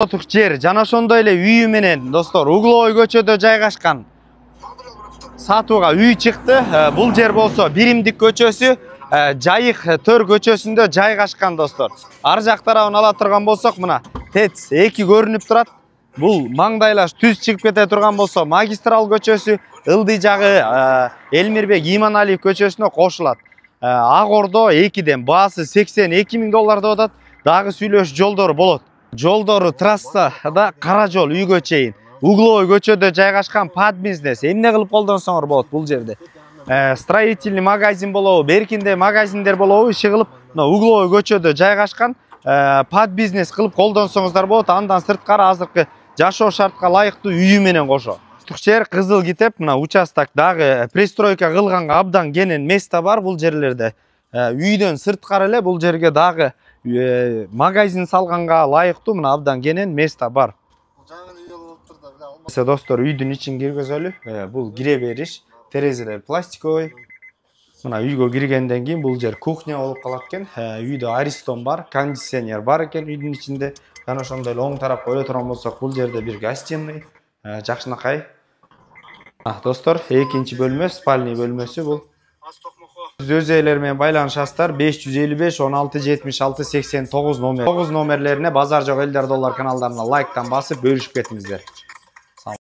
Жер жана ошондой эле үйү менен достор угловой көчөдө жайгашкан сатууга үй чыкты. Бул жер болсо Биримдик көчөсү, Жайык төр көчөсүндө жайгашкан достор. Ар жак тарабын ала турган болсок, мына ТЭЦ 2 көрүнүп турат. Бул маңдайлаш түз чыгып кете турган болсо Магистрал көчөсү, ылдый жагы Элмирбек Иманалиев көчөсүнө кошулат. Ак Ордо 2ден баасы $82.000 деп атат. Дагы сүйлөш жолдору болот. Жолдору трассада кара жол үйгө чейин. Угловой көчөдө жайгашкан пад бизнес. Эмне кылып колдонсоңор болот бул жерде. Строительный магазин болобу, беркинде магазиндер болобу, иши кылып, угловой көчөдө жайгашкан пад бизнес кылып колдонсоңуздар болот. Андан сырткары азыркы жашоо шартка ылайыктуу үйү менен кошо. Жер Кызыл Китеп, мына участок дагы пристройка кылганга абдан кенен место бар бул жерлерде. Үйдөн сырткары эле бул жерге дагы магазин салганга ылайыктуу мына абдан кенен место бар. Достор, үйдүн ичин киргизөлү. Бул кире бериш, терезелер пластиковый. Мына үйгө киргенден кийин бул жер кухня болуп калат экен. Үйдө аристон бар, кондиционер бар экен үйдүн ичинде. Жана ошондой эле оң тарапка өлө турган болсок, бул жерде бир гостиный, жакшынакай. Достор, экинчи бөлмө, спальный бөлмөсү бул. Өз ээлери менен байланышасыздар. 555 16 76 89 номер. 9 номерлерине Базар жок элдер доллар каналдарына лайктан басып бөлүшүп кетиңиздер.